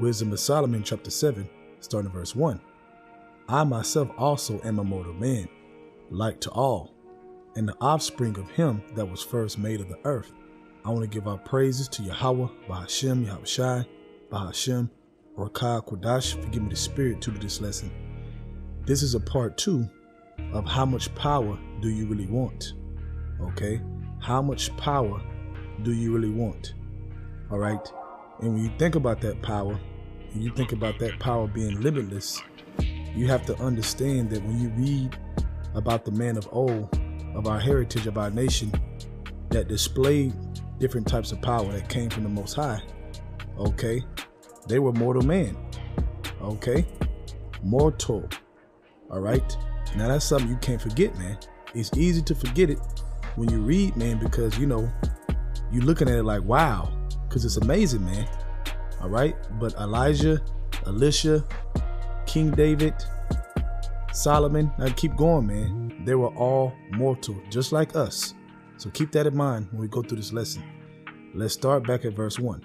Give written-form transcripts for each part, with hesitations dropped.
Wisdom of Solomon, chapter 7, starting at verse 1. I myself also am a mortal man, like to all, and the offspring of him that was first made of the earth. I want to give our praises to YAHAWAH, BAHASHAM, YAHAWASHI, BAHASHAM, RAWCHAA, QADASH. Forgive me the spirit to this lesson. This is a part 2 of how much power do you really want? Okay? How much power do you really want? All right? And when you think about that power, and you think about that power being limitless, you have to understand that when you read about the man of old, of our heritage, of our nation, that displayed different types of power that came from the Most High, okay? They were mortal men, okay? Mortal, all right? Now that's something you can't forget, man. It's easy to forget it when you read, man, because, you know, you're looking at it like, wow, because it's amazing, man, all right? But Elijah, Elisha, King David, Solomon, I keep going, man. They were all mortal, just like us. So keep that in mind when we go through this lesson. Let's start back at verse 1.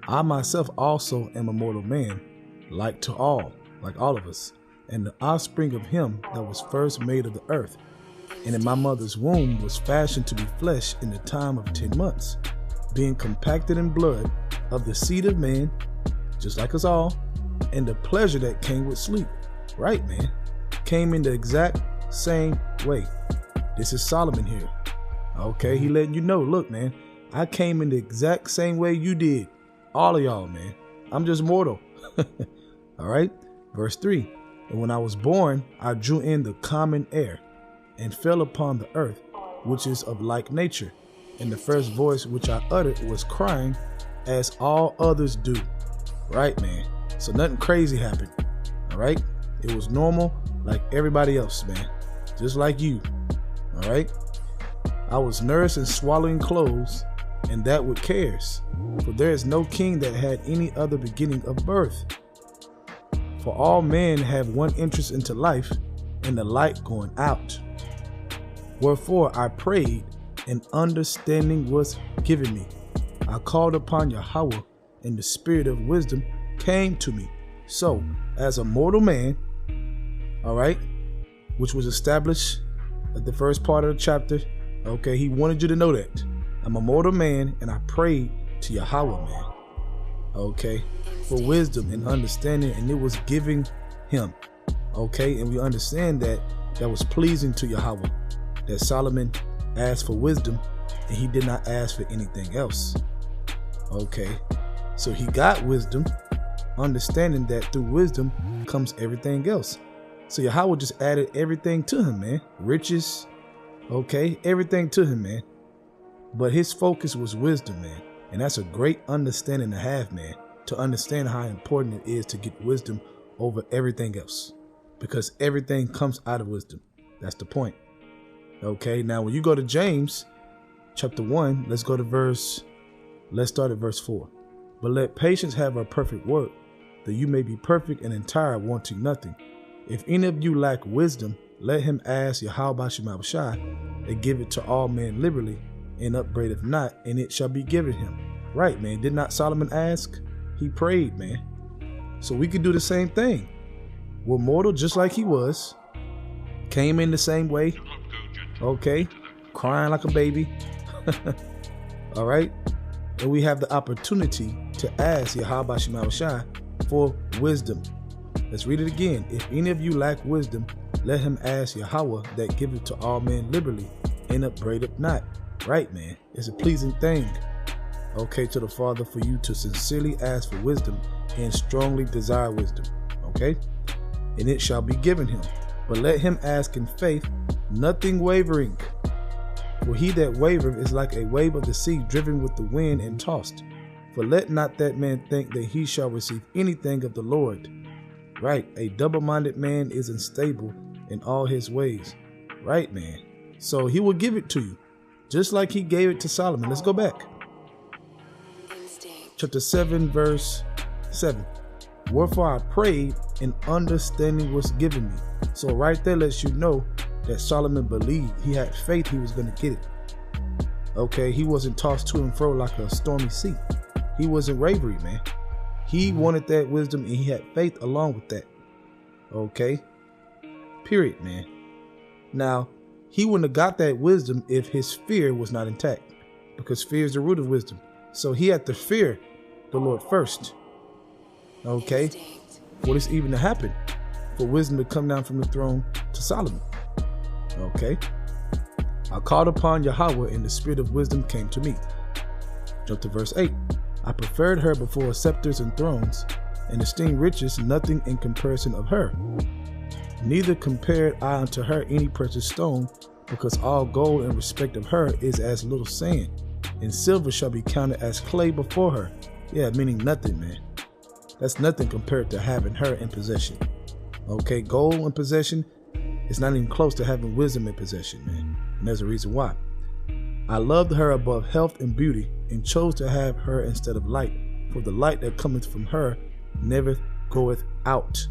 I myself also am a mortal man, like to all, like all of us, and the offspring of him that was first made of the earth, and in my mother's womb was fashioned to be flesh in the time of 10 months, being compacted in blood of the seed of man, just like us all, and the pleasure that came with sleep. Right, man. Came in the exact same way. This is Solomon here. Okay, he letting you know, look, man, I came in the exact same way you did. All of y'all, man. I'm just mortal. All right. Verse 3. And when I was born, I drew in the common air and fell upon the earth, which is of like nature. And the first voice which I uttered was crying, as all others do. Right, man. So nothing crazy happened. All right. It was normal like everybody else, man. Just like you. All right. I was nursed and swallowing clothes, and that with cares. For there is no king that had any other beginning of birth. For all men have one interest into life, and the light going out. Wherefore I prayed, and understanding was given me. I called upon YAHAWAH, and the spirit of wisdom came to me. So, as a mortal man, all right, which was established at the first part of the chapter, okay, he wanted you to know that. I'm a mortal man, and I prayed to YAHAWAH, man, okay, for wisdom and understanding, and it was giving him, okay, and we understand that that was pleasing to YAHAWAH, that Solomon asked for wisdom, and he did not ask for anything else, okay, so he got wisdom, understanding that through wisdom comes everything else. So YAHAWAH just added everything to him, man, riches, okay, everything to him, man. But his focus was wisdom, man. And that's a great understanding to have, man, to understand how important it is to get wisdom over everything else. Because everything comes out of wisdom. That's the point. Okay, now when you go to James chapter 1, let's start at verse 4. But let patience have a perfect work, that you may be perfect and entire, wanting nothing. If any of you lack wisdom, let him ask YAHAWASHI, and give it to all men liberally, and upbraideth not, and it shall be given him. Right, man. Did not Solomon ask? He prayed, man. So we could do the same thing. We're mortal just like he was. Came in the same way. Okay. Crying like a baby. All right. And we have the opportunity to ask YAHAWASHI for wisdom. Let's read it again. If any of you lack wisdom, let him ask YAHAWAH, that giveth to all men liberally, and upbraideth not. Right, man. It's a pleasing thing, okay, to the Father for you to sincerely ask for wisdom and strongly desire wisdom, okay? And it shall be given him. But let him ask in faith, nothing wavering. For he that wavereth is like a wave of the sea driven with the wind and tossed. For let not that man think that he shall receive anything of the Lord. Right, a double-minded man is unstable in all his ways. Right, man. So he will give it to you, just like he gave it to Solomon. Let's go back. Chapter 7, verse 7. Wherefore I prayed, and understanding was given me. So right there lets you know that Solomon believed. He had faith he was going to get it. Okay, he wasn't tossed to and fro like a stormy sea. He wasn't wavery, man. He wanted that wisdom and he had faith along with that. Okay? Period, man. Now, he wouldn't have got that wisdom if his fear was not intact, because fear is the root of wisdom. So he had to fear the Lord first. Okay? For this even to happen, for wisdom to come down from the throne to Solomon. Okay? I called upon Yahawah and the spirit of wisdom came to me. Jump to verse 8. I preferred her before scepters and thrones, and esteemed riches nothing in comparison of her. Neither compared I unto her any precious stone, because all gold in respect of her is as little sand, and silver shall be counted as clay before her. Yeah, meaning nothing, man. That's nothing compared to having her in possession. Okay, gold in possession is not even close to having wisdom in possession, man. And there's a reason why. I loved her above health and beauty, and chose to have her instead of light. For the light that cometh from her never goeth out.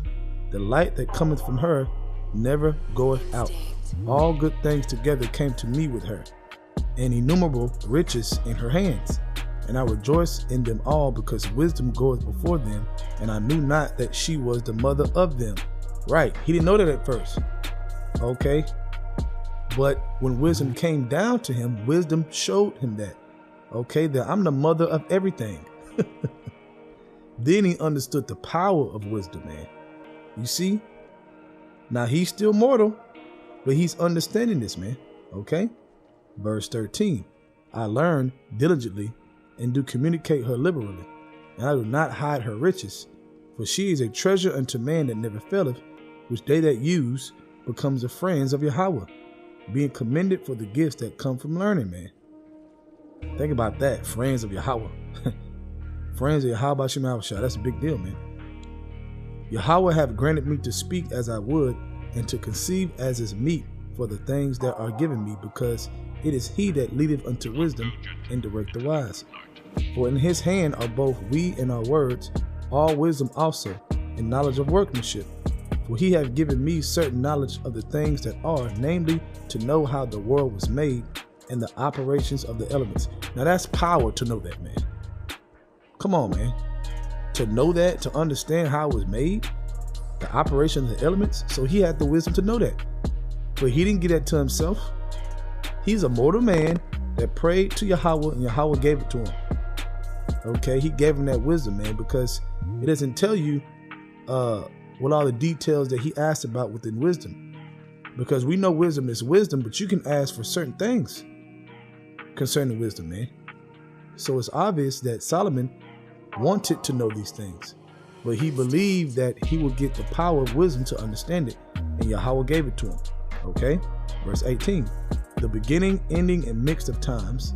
The light that cometh from her never goeth out. All good things together came to me with her, and innumerable riches in her hands. And I rejoice in them all, because wisdom goeth before them, and I knew not that she was the mother of them. Right, he didn't know that at first. Okay, but when wisdom came down to him, wisdom showed him that. Okay, that I'm the mother of everything. Then he understood the power of wisdom, man. You see? Now he's still mortal, but he's understanding this, man. Okay? Verse 13. I learn diligently and do communicate her liberally, and I do not hide her riches. For she is a treasure unto man that never faileth, which they that use becomes the friends of Yahawah, being commended for the gifts that come from learning, man. Think about that, friends of Yahawah. Friends of YAHAWASHI, that's a big deal, man. Yahawah hath granted me to speak as I would, and to conceive as is meet for the things that are given me, because it is he that leadeth unto wisdom and direct the wise. For in his hand are both we and our words, all wisdom also, and knowledge of workmanship. For he hath given me certain knowledge of the things that are, namely, to know how the world was made, and the operations of the elements. Now that's power to know that, man. Come on, man. To know that, to understand how it was made, the operation of the elements. So he had the wisdom to know that. But he didn't get that to himself. He's a mortal man that prayed to Yahawah, and Yahawah gave it to him. Okay, he gave him that wisdom, man, because it doesn't tell you what all the details that he asked about within wisdom. Because we know wisdom is wisdom, but you can ask for certain things concerning wisdom, man. So it's obvious that Solomon wanted to know these things, but he believed that he would get the power of wisdom to understand it, and Yahawah gave it to him. Okay, verse 18. The beginning, ending, and mixed of times,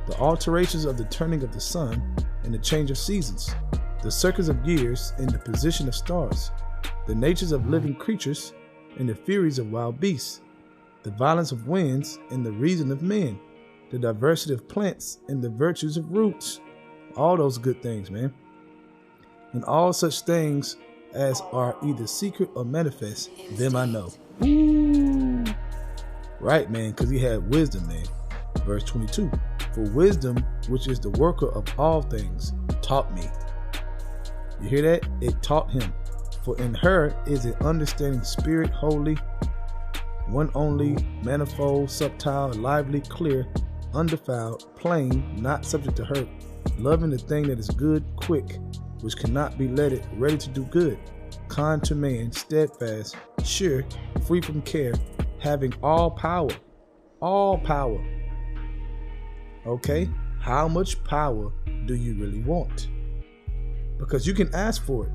the alterations of the turning of the sun, and the change of seasons, the circuits of years, and the position of stars, the natures of living creatures, and the furies of wild beasts, the violence of winds, and the reason of men, the diversity of plants, and the virtues of roots. All those good things, man. And all such things as are either secret or manifest, them I know. Ooh. Right, man, because he had wisdom, man. Verse 22. For wisdom, which is the worker of all things, taught me. You hear that? It taught him. For in her is an understanding spirit, holy, one only, manifold, subtile, lively, clear, undefiled, plain, not subject to hurt, loving the thing that is good, quick, which cannot be letted, ready to do good, kind to man, steadfast, sure, free from care, having all power. All power. Okay? How much power do you really want? Because you can ask for it,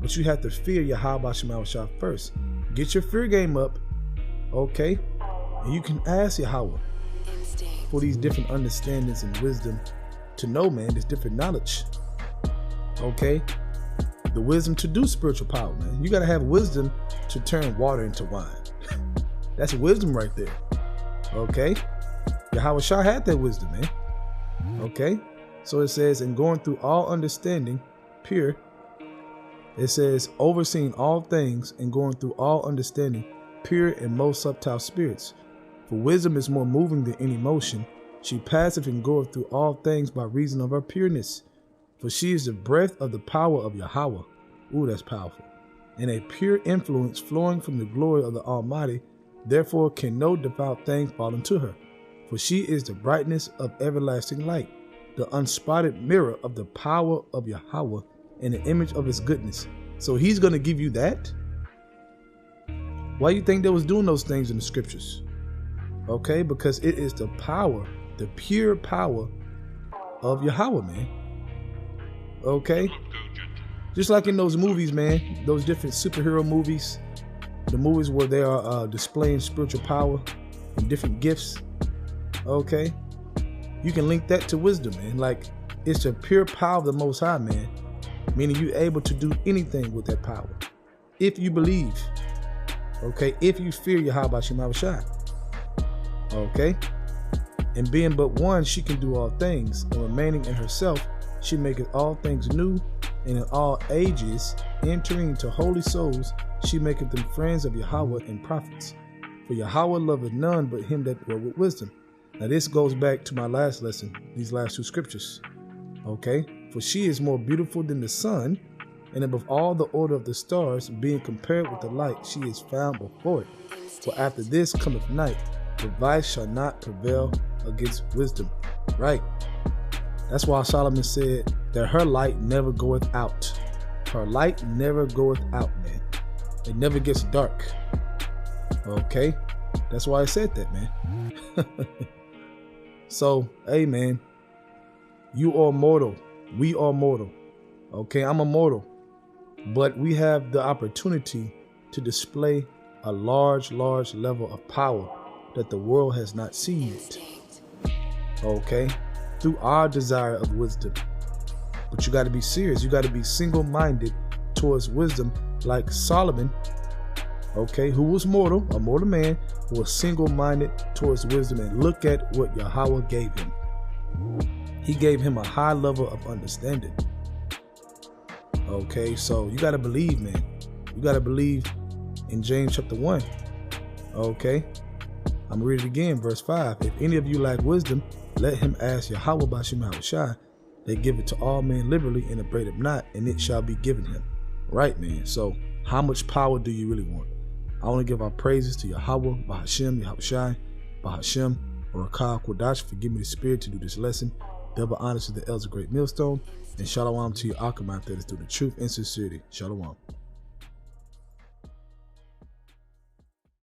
but you have to fear YAHAWASHI first. Get your fear game up, okay? And you can ask Yahawah for these different understandings and wisdom to know, man, this different knowledge. Okay? The wisdom to do spiritual power, man. You got to have wisdom to turn water into wine. That's wisdom right there. Okay? YAHAWASHI had that wisdom, man. Okay? So it says, in going through all understanding, pure. It says, overseeing all things and going through all understanding, pure and most subtile spirits. For wisdom is more moving than any motion. She passeth and goeth through all things by reason of her pureness. For she is the breath of the power of Yahawah. Ooh, that's powerful. And a pure influence flowing from the glory of the Almighty. Therefore can no defiled thing fall into her. For she is the brightness of everlasting light, the unspotted mirror of the power of Yahawah and the image of his goodness. So he's going to give you that? Why do you think they was doing those things in the scriptures? Okay, because it is the power, the pure power of Yahawah, man. Okay? Just like in those movies, man, those different superhero movies, the movies where they are displaying spiritual power and different gifts. Okay? You can link that to wisdom, man. Like, it's the pure power of the Most High, man. Meaning you're able to do anything with that power. If you believe. Okay? If you fear YAHAWASHI. Okay? And being but one, she can do all things. And remaining in herself, she maketh all things new. And in all ages, entering into holy souls, she maketh them friends of Yahawah and prophets. For Yahawah loveth none but him that dwell with wisdom. Now this goes back to my last lesson, these last two scriptures. Okay? For she is more beautiful than the sun, and above all the order of the stars, being compared with the light, she is found before it. For after this cometh night, the vice shall not prevail against wisdom. Right? That's why Solomon said that her light never goeth out. Her light never goeth out, man. It never gets dark. Okay? That's why I said that, man. So, hey, man. You are mortal. We are mortal. Okay? I'm immortal. But we have the opportunity to display a large level of power that the world has not seen yet. Okay? Through our desire of wisdom. But you got to be serious. You got to be single-minded towards wisdom, like Solomon, okay, who was mortal, a mortal man, who was single-minded towards wisdom. And look at what Yahawah gave him. He gave him a high level of understanding. Okay, so you got to believe, man. You got to believe in James chapter 1. Okay, I'm going to read it again, verse 5. If any of you lack wisdom, let him ask YAHAWASHI. They give it to all men liberally and upbraid him not, and it shall be given him. Right, man. So how much power do you really want? I want to give our praises to Yahawah, BAHASHAM, YAHAWASHI, BAHASHAM, RAWCHAA, QADASH for giving me the spirit to do this lesson. Double honors to the elders of Great Millstone, and shalom to your Akamai that is through the truth and sincerity. Shalom.